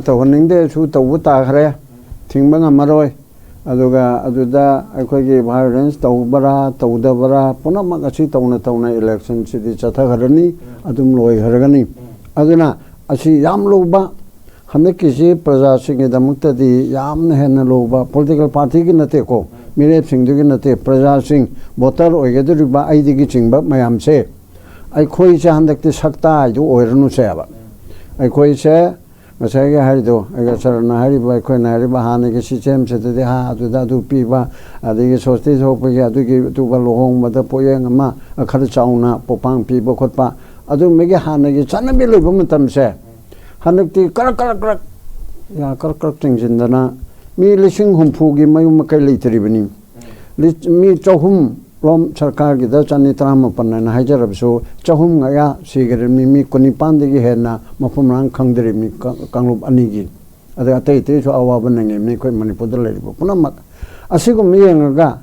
ꯇꯧꯍꯟꯅꯤꯡꯗꯦ ꯁꯨ ꯇꯧꯕ ꯇꯥꯈ꯭ꯔꯦ ꯊꯤꯡꯕ ꯉꯝꯃꯔꯣꯏ ꯑꯗꯨꯒ ꯑꯗꯨꯗ ꯑꯩꯈꯣꯏꯒꯤ ꯚꯥꯏꯑꯣꯂꯦꯟꯁ ꯇꯧꯕꯔꯥ ꯇꯧꯗꯕꯔꯥ ꯄꯨꯝꯅꯃꯛ ꯑꯁꯤ ꯇꯧꯅ ꯏꯂꯦꯛꯁꯟꯁꯤꯗꯤ ꯆꯠꯊꯈ꯭ꯔꯅꯤ ꯑꯗꯨꯝ ꯂꯣꯏꯈ꯭ꯔꯒꯅꯤ ꯑꯗꯨꯅ ꯑꯁꯤ ꯌꯥꯝ ꯂꯨꯕ ꯍꯟꯗꯛꯀꯤꯁꯤ प्रजाꯁꯤꯡꯒꯤꯗꯃꯛꯇꯗꯤ ꯌꯥꯝꯅ ꯍꯦꯟꯅ ꯂꯨꯕ ꯄꯣꯂꯤꯇꯤꯀꯦꯜ ꯄꯥꯔꯇꯤꯒꯤ ꯅꯠꯇꯦꯀꯣ ꯃꯤꯔꯦꯞꯁꯤꯡꯗꯨꯒꯤ ꯅꯠꯇꯦ प्रजाꯁꯤꯡ ꯚꯣꯇꯔ ꯑꯣꯏꯒꯗꯧꯔꯤꯕ ꯑꯩꯗꯒꯤ ꯆꯤꯡꯕ ꯃꯌꯥꯝꯁꯦ ꯑꯩꯈꯣꯏꯁꯦ ꯍꯟꯗꯛꯇꯤ ꯁꯛꯇꯥꯏꯗꯨ ꯑꯣꯏꯔꯅꯨꯁꯦꯕ ꯑꯩꯈꯣꯏꯁꯦ ꯉꯁꯥꯏꯒꯤ ꯍꯥꯏꯔꯤꯗꯣ ꯑꯩꯒ ꯁꯔꯅ ꯍꯥꯏꯔꯤꯕ ꯑꯩꯈꯣꯏꯅ ꯍꯥꯏꯔꯤꯕ ꯍꯥꯟꯅꯒꯤ ꯁꯤꯁꯇꯦꯝꯁꯤꯗꯗꯤ ꯑꯗꯨꯗ ꯑꯗꯨ ꯄꯤꯕ ꯑꯗꯒꯤ ꯁꯣꯁꯇꯤ ꯊꯣꯛꯄꯒꯤ ꯑꯗꯨꯒꯤ ꯑꯇꯣꯞꯄ ꯂꯨꯍꯣꯡꯕꯗ ꯄꯣꯠꯌꯦꯡ ꯑꯃ ꯈꯔ ꯆꯥꯎꯅ ꯄꯣꯠꯄꯥꯡ ꯄꯤꯕ ꯈꯣꯠꯄ ꯑꯗꯨꯝꯕꯒꯤ ꯍꯥꯟꯅꯒꯤ ꯆꯠꯅꯕꯤ ꯂꯩꯕ ꯃꯇꯝꯁꯦ ꯍꯟꯗꯛꯇꯤ ꯀꯔꯛ ꯆꯤꯡꯁꯤꯟꯗꯅ ꯃꯤ 50,000ꯒꯤ ꯃꯌꯨꯝ ꯃꯀꯩ ꯂꯩꯇ꯭ꯔꯤꯕꯅꯤ ꯃꯤ 200 ꯂꯣꯝ ꯁꯔꯀꯥꯔꯒꯤꯗ 119 ꯍꯥꯏꯅ ꯍꯥꯏꯖꯔꯕꯁꯨ 200 ꯉꯌꯥ ꯁꯤꯈ꯭ꯔꯕꯅꯤ ꯃꯤ 19 ꯍꯦꯟꯅ ꯃꯐꯝ ꯃꯔꯥꯡ ꯈꯪꯗ꯭ꯔꯤꯕꯅꯤ ꯀꯥꯡꯂꯨꯞ ꯑꯅꯤꯒꯤ ꯑꯗ ꯑꯇꯩꯁꯨ ꯑꯋꯥꯕ ꯅꯪꯉꯤꯕꯅꯤ ꯑꯩꯈꯣꯏ ꯃꯅꯤꯄꯨꯔꯗ ꯂꯩꯔꯤꯕ ꯄꯨꯝꯅꯃꯛ ꯑꯁꯤꯒꯨꯝꯕ ꯌꯦꯡꯉꯒ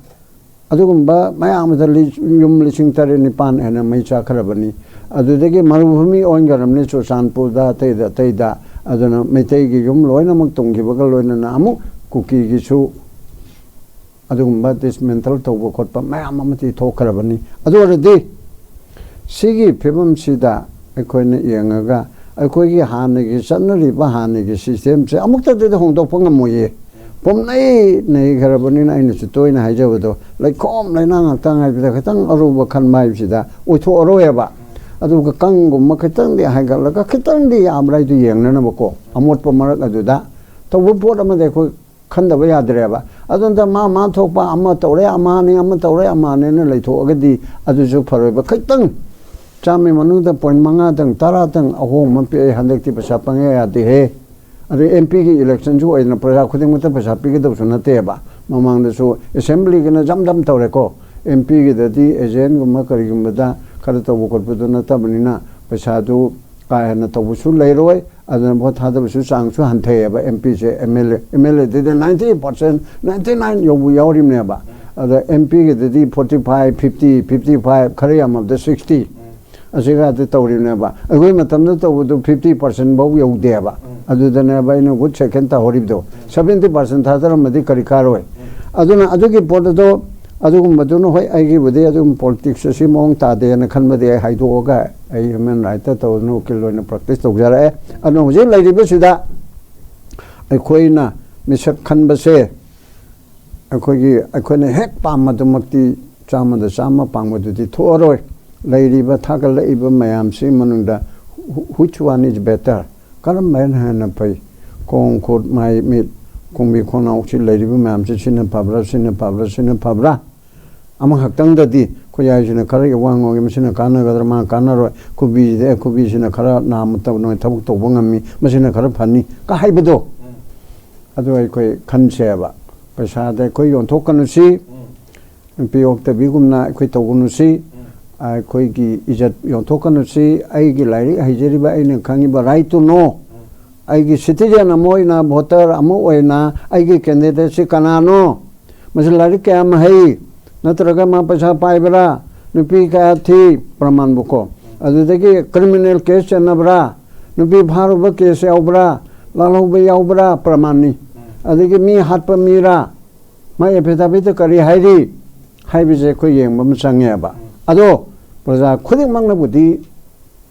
ꯑꯗꯨꯒꯨꯝꯕ ꯃꯌꯥꯝꯗ ꯌꯨꯝ 9,000 ꯍꯦꯟꯅ ꯃꯩ ꯆꯥꯈ꯭ꯔꯕꯅꯤ ꯑꯗꯨꯗꯒꯤ ꯃꯔꯨꯚꯨꯃꯤ ꯑꯣꯟꯈ꯭ꯔꯕꯅꯤ ꯆꯨꯔꯆꯥꯟꯄꯨꯔꯗ ꯑꯇꯩꯗ ꯑꯗꯨꯅ ꯃꯩꯇꯩꯒꯤ ꯌꯨꯝ ꯂꯣꯏꯅꯃꯛ ꯇꯨꯡꯈꯤꯕꯒ ꯂꯣꯏꯅꯅ ꯑꯃꯨꯛ ꯀꯨꯀꯤꯒꯤꯁꯨ ꯑꯗꯨꯒꯨꯝꯕ ꯗꯤꯁꯃꯦꯟꯇꯜ ꯇꯧꯕ ꯈꯣꯠꯄ ꯃꯌꯥꯝ ꯑꯃꯗꯤ ꯊꯣꯛꯈ꯭ꯔꯕꯅꯤ ꯑꯗꯨ ꯑꯣꯏꯔꯗꯤ ꯁꯤꯒꯤ ꯐꯤꯕꯝꯁꯤꯗ ꯑꯩꯈꯣꯏꯅ ꯌꯦꯡꯉꯒ ꯑꯩꯈꯣꯏꯒꯤ ꯍꯥꯟꯅꯒꯤ ꯆꯠꯅꯔꯤꯕ ꯍꯥꯟꯅꯒꯤ ꯁꯤꯁꯇꯦꯝꯁꯦ ꯑꯃꯨꯛꯇꯗꯤ ꯍꯣꯡꯗꯣꯛꯄ ꯉꯝꯃꯣꯏꯌꯦ ꯄꯨꯝꯅꯩ ꯅꯩꯈ꯭ꯔꯕꯅꯤꯅ ꯑꯩꯅꯁꯨ ꯇꯣꯏꯅ ꯍꯥꯏꯖꯕꯗꯣ ꯂꯩꯈꯣꯝ ꯂꯩꯅꯥꯡ ꯉꯥꯛꯇꯪ ꯍꯥꯏꯕꯗ ꯈꯤꯇꯪ ꯑꯔꯨꯕ ꯈꯟꯕ ꯍꯥꯏꯕꯁꯤда ꯑꯣꯏꯊꯣꯛꯑꯔꯣꯏꯕ ꯑꯗꯨꯒ ꯀꯪꯒꯨꯝꯕ ꯈꯤꯇꯪꯗꯤ ꯍꯥꯏꯒꯠꯂꯒ ꯈꯤꯇꯪꯗꯤ ꯌꯥꯝꯕ꯭ꯔꯥ ꯍꯥꯏꯗꯨ ꯌꯦꯡꯅꯅꯕꯀꯣ ꯑꯃꯣꯠꯄ ꯃꯔꯛ ꯑꯗꯨꯗ ꯇꯧꯕ ꯄꯣꯠ ꯑꯃꯗꯤ ꯑꯩꯈꯣꯏ ꯈꯟꯗꯕ ꯌꯥꯗ꯭ꯔꯦꯕ ꯑꯗꯨꯅ ꯃꯥ ꯊꯣꯛꯄ ꯑꯃ ꯇꯧꯔꯦ ꯑꯃꯅꯤ ꯑꯃ ꯇꯧꯔꯦ ꯑꯃꯅꯦꯅ ꯂꯩꯊꯣꯛꯑꯒꯗꯤ ꯑꯗꯨꯁꯨ ꯐꯔꯣꯏꯕ ꯈꯤꯇꯪ ꯆꯥꯝꯃ ꯃꯅꯨꯡꯗ 0.5 10 ꯑꯍꯣꯡꯕ ꯄꯤꯑꯦ ꯍꯟꯗꯛꯇꯤ ꯄꯩꯁꯥ ꯄꯪꯌꯥ ꯌꯥꯗꯦꯍꯦ ꯑꯗꯨ MP ꯒꯤ ꯏꯂꯦꯛꯁꯟꯁꯨ ꯑꯣꯏꯗꯅ ꯄ꯭ꯔꯖꯥ ꯈꯨꯗꯤꯡꯃꯛꯇ ꯄꯩꯁꯥ ꯄꯤꯒꯗꯕꯁꯨ ꯅꯠꯇꯦꯕ ꯃꯃꯥꯡꯗꯁꯨ ꯑꯦꯁꯦꯝꯕ꯭ꯂꯤꯒꯤꯅ ꯖꯝ ꯇꯧꯔꯦꯀꯣ MP ꯒꯤꯗꯗꯤ ꯑꯦꯖꯦꯟꯒꯨꯝꯕ ꯀꯔꯤꯒꯨꯝꯕꯗ ꯈꯔ ꯇꯧꯕ ꯈꯣꯠꯄꯗꯨ ꯅꯠꯇꯕꯅꯤ나 ꯄꯩꯁꯥꯗꯨ ꯀꯥ ꯍꯦꯟꯅ ꯇꯧꯕꯁꯨ ꯂꯩꯔꯣꯏ ꯑꯗꯨꯅ ꯚꯣꯠ ꯊꯥꯗꯕꯁꯨ ꯆꯥꯡꯁꯨ ꯍꯟꯊꯩꯌꯦꯕ MPꯁꯦ MLAꯗꯗꯤ 90% 99 ꯌꯧꯕ ꯌꯥꯎꯔꯤꯕꯅꯦꯕ ꯑꯗ MPꯒꯤꯗꯗꯤ 45 50 55 ꯈꯔ ꯌꯥꯝꯃꯕꯗ 60 ꯑꯁꯤꯒꯗꯤ ꯇꯧꯔꯤꯕꯅꯦꯕ ꯑꯩꯈꯣꯏ ꯃꯇꯝꯗ ꯇꯧꯕꯗꯨ 50% ꯐꯥꯎ ꯌꯧꯗꯦꯕ ꯑꯗꯨꯗꯅꯦꯕ ꯑꯩꯅ ꯒꯨꯗ ꯁꯦꯀꯦꯟ ꯇꯧꯍꯧꯔꯤꯕꯗꯣ 70% ꯊꯥꯗꯔꯝꯃꯗꯤ ꯀꯔꯤ ꯀꯥꯔꯣꯏ ꯑꯗꯨꯅ ꯑꯗꯨꯒꯤ ꯄꯣꯠ ꯑꯗꯣ ꯑꯗꯨꯒꯨꯝꯕꯗꯨꯅ ꯍꯣꯏ ꯑꯩꯒꯤꯕꯨꯗꯤ ꯑꯗꯨꯝ ꯄꯣꯂꯤꯇꯤꯛꯁ ꯑꯁꯤ ꯃꯑꯣꯡ ꯇꯥꯗꯦꯅ ꯈꯟꯕꯗꯤ ꯑꯩ ꯍꯥꯏꯗꯣꯛꯑꯒ ꯑꯩ ꯍ꯭ꯌꯨꯃꯦꯟ ꯔꯥꯏꯠꯇ ꯇꯧꯗꯨꯅ ꯎꯀꯤꯜ ꯑꯣꯏꯅ ꯄ꯭ꯔꯦꯛꯇꯤꯁ ꯇꯧꯖꯔꯛꯑꯦ ꯑꯗꯨꯅ ꯍꯧꯖꯤꯛ ꯂꯩꯔꯤꯕꯁꯤꯗ ꯑꯩꯈꯣꯏꯅ ꯃꯤꯁꯛ ꯈꯟꯕꯁꯦ ꯑꯩꯈꯣꯏꯅ ꯍꯦꯛ ꯄꯥꯝꯕꯗꯨꯃꯛꯇꯤ 100% ꯄꯥꯝꯕꯗꯨꯗꯤ ꯊꯣꯛꯑꯔꯣꯏ ꯂꯩꯔꯤꯕ ꯊꯥꯒꯠꯂꯛꯏꯕ ꯃꯌꯥꯝꯁꯤ ꯃꯅꯨꯡꯗ which one is better ꯀꯔꯝꯕꯅ ꯍꯦꯟꯅ ꯐꯩ ꯈꯣꯡ ꯈꯨꯠ ꯃꯥꯏ ꯃꯤꯠ ꯈꯣꯡꯕꯤ ꯈꯣꯡꯅꯥꯎꯁꯤ ꯂꯩꯔꯤꯕ ꯃꯌꯥꯝꯁꯤ ꯁꯤꯅ ꯐꯕ꯭ꯔꯥ ꯑꯃꯈꯛꯇꯪꯗꯗꯤ ꯈꯨꯌꯥꯏꯁꯤꯅ ꯈꯔ ꯋꯥꯡꯉꯣꯒꯤ ꯃꯁꯤꯅ ꯀꯥꯟꯅꯒꯗ꯭ꯔꯥ ꯃꯥ ꯀꯥꯟꯅꯔꯣꯏ ꯈꯨꯕꯤꯁꯤꯅ ꯈꯔ ꯅꯥꯝꯃ ꯊꯕꯛ ꯇꯧꯕ ꯉꯝꯃꯤ ꯃꯁꯤꯅ ꯈꯔ ꯐꯅꯤ ꯀ ꯍꯥꯏꯕꯗꯣ ꯑꯗꯨ ꯑꯩꯈꯣꯏ ꯈꯟꯁꯦꯕ ꯄꯩꯁꯥꯗ ꯑꯩꯈꯣꯏ ꯌꯣꯟꯊꯣꯛꯀꯅꯨꯁꯤ ꯅꯨꯄꯤ ꯑꯣꯛꯇꯕꯤꯒꯨꯝꯅ ꯑꯩꯈꯣꯏ ꯇꯧꯒꯅꯨꯁꯤ ꯑꯩꯈꯣꯏꯒꯤ ꯏꯖꯠ ꯌꯣꯟꯊꯣꯛꯀꯅꯨꯁꯤ ꯑꯩꯒꯤ ꯂꯥꯏꯔꯤꯛ ꯍꯩꯖꯔꯤꯕ ꯑꯩꯅ ꯈꯪꯉꯤꯕ ꯔꯥꯏꯠ ꯇꯨ ꯅꯣ ꯑꯩꯒꯤ ꯁꯤꯇꯤꯖꯦꯟ ꯑꯃ ꯑꯣꯏꯅ ꯚꯣꯇꯔ ꯑꯃ ꯑꯣꯏꯅ ꯑꯩꯒꯤ ꯀꯦꯟꯗꯤꯗꯦꯠꯁꯤ ꯀꯅꯥꯅꯣ ꯃꯁꯤ ꯂꯥꯏꯔꯤꯛ ꯀꯌꯥꯝ ꯍꯩ ꯅꯠꯇ꯭ꯔꯒ ꯃꯥ ꯄꯩꯁꯥ ꯄꯥꯏꯕ꯭ꯔꯥ ꯅꯨꯄꯤ ꯀꯌꯥ ꯊꯤ ꯄ꯭ꯔꯃꯥꯟꯕꯨꯀꯣ ꯑꯗꯨꯗꯒꯤ ꯀ꯭ꯔꯤꯃꯤꯅꯦꯜ ꯀꯦꯁ ꯆꯠꯅꯕ꯭ꯔꯥ ꯅꯨꯄꯤ ꯐꯥꯔꯨꯕ ꯀꯦꯁ ꯌꯥꯎꯕ꯭ꯔꯥ ꯂꯥꯜꯍꯧꯕ ꯌꯥꯎꯕ꯭ꯔꯥ ꯄ꯭ꯔꯃꯥꯟꯅꯤ ꯑꯗꯒꯤ ꯃꯤ ꯍꯥꯠꯄ ꯃꯤꯔꯥ ꯃꯥ ꯑꯦꯐꯤꯗꯥꯚꯤꯠꯇ ꯀꯔꯤ ꯍꯥꯏꯔꯤ ꯍꯥꯏꯕꯁꯦ ꯑꯩꯈꯣꯏ ꯌꯦꯡꯕ ꯑꯃ ꯆꯪꯉꯦꯕ ꯑꯗꯣ ꯄ꯭ꯔꯖꯥ ꯈꯨꯗꯤꯡꯃꯛꯅꯕꯨꯗꯤ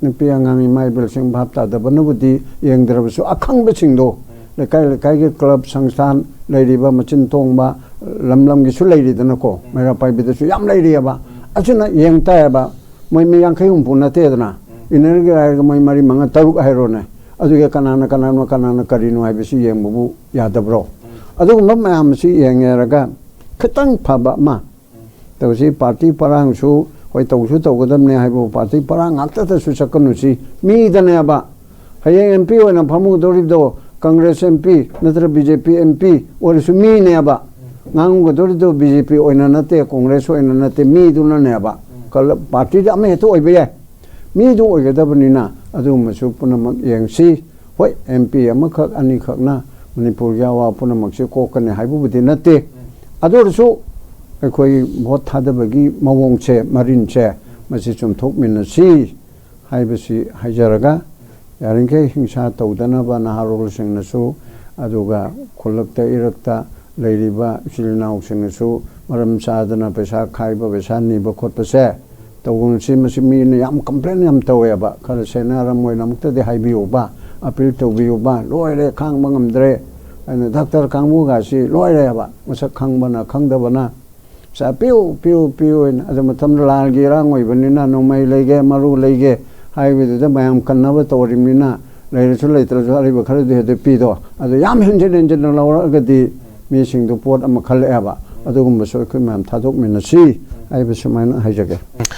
ꯅꯨꯄꯤ ꯑꯉꯥꯡ ꯏꯃꯥ ꯏꯕꯦꯜꯁꯤꯡ ꯚꯥꯞ ꯇꯥꯗꯕꯅꯕꯨꯗꯤ ꯌꯦꯡꯗ꯭ꯔꯕꯁꯨ ꯑꯈꯪꯕꯁꯤꯡꯗꯣ ꯂꯩꯀꯥꯏꯒꯤ ꯀ꯭ꯂꯕ ꯁꯪꯁꯊꯥꯟ ꯂꯩꯔꯤꯕ ꯃꯆꯤꯟ ꯇꯣꯡꯕ ꯂꯝꯒꯤꯁꯨ ꯂꯩꯔꯤꯗꯅꯀꯣ ꯃꯩꯔꯥ ꯄꯥꯏꯕꯤꯗꯁꯨ ꯌꯥꯝ ꯂꯩꯔꯤꯑꯕ ꯑꯁꯤꯅ ꯌꯦꯡ ꯇꯥꯏꯌꯦꯕ ꯃꯣꯏ 50-60 ꯅꯠꯇꯦꯗꯅ ꯏꯟꯅꯔꯒꯤ ꯍꯥꯏꯔꯒ ꯃꯣꯏ 4 5 6 ꯍꯥꯏꯔꯣꯅꯦ ꯑꯗꯨꯒ ꯀꯅꯥꯅ ꯀꯔꯤꯅꯣ ꯍꯥꯏꯕꯁꯤ ꯌꯦꯡꯕꯕꯨ ꯌꯥꯗꯕ꯭ꯔꯣ ꯑꯗꯨꯒꯨꯝꯕ ꯃꯌꯥꯝ ꯑꯁꯤ ꯌꯦꯡꯉꯦꯔꯒꯈꯤꯇꯪ ꯐꯕ ꯑꯃ ꯇꯧꯁꯤ ꯄꯥꯔꯇꯤ ꯄꯔꯥꯡꯁꯨ ꯍꯣꯏ ꯇꯧꯒꯗꯕꯅꯦ ꯍꯥꯏꯕꯕꯨ ꯄꯥꯔꯇꯤ ꯄꯔꯥꯡ ꯉꯥꯛꯇꯗꯁꯨ ꯆꯠꯀꯅꯨꯁꯤ ꯃꯤꯗꯅꯦꯕ ꯍꯌꯦꯡ MP ꯑꯣꯏꯅ ꯐꯝꯃꯨꯒꯗꯧꯔꯤꯕꯗꯣ ꯀꯪꯒ꯭ꯔꯦꯁ MP ꯅꯠꯇ꯭ꯔꯒ BJP MP ꯑꯣꯏꯔꯁꯨ ꯃꯤꯅꯦꯕ ꯉꯥꯡꯒꯗꯧꯔꯤꯗꯣ BJP ꯑꯣꯏꯅ ꯅꯠꯇꯦ ꯀꯣꯡꯒ꯭ꯔꯦꯁ ꯑꯣꯏꯅ ꯅꯠꯇꯦ ꯃꯤꯗꯨꯅꯅꯦꯕ ꯄꯥꯔꯇꯤꯗ ꯑꯃ ꯍꯦꯛꯇ ꯑꯣꯏꯕ ꯌꯥꯏ ꯃꯤꯗꯨ ꯑꯣꯏꯒꯗꯕꯅꯤꯅ ꯑꯗꯨꯒꯨꯝꯕꯁꯨ ꯄꯨꯝꯅꯃꯛ ꯌꯦꯡꯁꯤ ꯍꯣꯏ MP ꯑꯃꯈꯛ ꯑꯅꯤꯈꯛꯅ ꯃꯅꯤꯄꯨꯔꯒꯤ ꯑꯋꯥ ꯄꯨꯝꯅꯃꯛꯁꯦ ꯀꯣꯛꯀꯅꯤ ꯍꯥꯏꯕꯕꯨꯗꯤ ꯅꯠꯇꯦ ꯑꯗꯨ ꯑꯣꯏꯔꯁꯨ ꯑꯩꯈꯣꯏ ꯚꯣꯠ ꯊꯥꯗꯕꯒꯤ ꯃꯑꯣꯡꯁꯦ ꯃꯔꯤꯟꯁꯦ ꯃꯁꯤ ꯆꯨꯝꯊꯣꯛꯃꯤꯟꯅꯁꯤ ꯍꯥꯏꯕꯁꯤ ꯍꯥꯏꯖꯔꯒ ꯌꯥꯔꯤꯈꯩ ꯍꯤꯡꯁꯥ ꯇꯧꯗꯅꯕ ꯅꯍꯥꯔꯣꯜꯁꯤꯡꯅꯁꯨ ꯑꯗꯨꯒ ꯈꯨꯜꯂꯛꯇ ꯏꯔꯛꯇ ꯂꯩꯔꯤꯕ ꯏꯆꯤꯜ ꯏꯅꯥꯎꯁꯤꯡꯅꯁꯨ ꯃꯔꯝ ꯆꯥꯗꯅ ꯄꯩꯁꯥ ꯈꯥꯏꯕ ꯄꯩꯁꯥ ꯅꯤꯕ ꯈꯣꯠꯄꯁꯦ ꯇꯧꯒꯨꯝꯁꯤ ꯃꯁꯤ ꯃꯤꯅ ꯌꯥꯝ ꯀꯝꯄ꯭ꯂꯦꯟ ꯌꯥꯝ ꯇꯧꯋꯦꯕ ꯈꯔ ꯁꯦꯟꯅꯔꯝ ꯑꯣꯏꯅ ꯑꯃꯨꯛꯇꯗꯤ ꯍꯥꯏꯕꯤꯌꯨꯕ ꯑꯄꯤꯜ ꯇꯧꯕꯤꯌꯨꯕ ꯂꯣꯏꯔꯦ ꯈꯥꯡꯕ ꯉꯝꯗ꯭ꯔꯦ ꯑꯩꯅ ꯗꯥꯛꯇꯔ ꯀꯥꯡꯕꯨꯒꯁꯤ ꯂꯣꯏꯔꯦꯕ ꯃꯁꯛ ꯈꯪꯕꯅ ꯈꯪꯗꯕꯅ ꯄꯩꯁꯥ ꯄꯤꯌꯨ ꯄꯤꯌꯨ ꯄꯤꯌꯨ ꯑꯅ ꯑꯗꯨ ꯃꯇꯝꯗ ꯂꯥꯜꯒꯤ ꯏꯔꯥꯡ ꯑꯣꯏꯕꯅꯤꯅ ꯅꯣꯡꯃꯩ ꯂꯩꯒꯦ ꯃꯔꯨ ꯂꯩꯒꯦ ꯍꯥꯏꯕꯗꯨꯗ ꯃꯌꯥꯝ ꯀꯟꯅꯕ ꯇꯧꯔꯤꯕꯅꯤꯅ ꯂꯩꯔꯁꯨ ꯂꯩꯇ꯭ꯔꯁꯨ ꯑꯔꯤꯕ ꯈꯔꯗꯤ ꯍꯦꯛꯇ ꯄꯤꯗꯣ ꯑꯗꯨ ꯌꯥꯝ ꯍꯦꯟꯖꯤꯟꯅ ꯂꯧꯔꯛꯑꯒꯗꯤ ꯃꯤꯁꯤꯡꯗꯨ ꯄꯣꯠ ꯑꯃ ꯈꯜꯂꯛꯑꯦꯕ ꯑꯗꯨꯒꯨꯝꯕꯁꯨ ꯑꯩꯈꯣꯏ ꯃꯌꯥꯝ ꯊꯥꯗꯣꯛꯃꯤꯟꯅꯁꯤ ꯍꯥꯏꯕ ꯁꯨꯃꯥꯏꯅ ꯍꯥꯏꯖꯒꯦ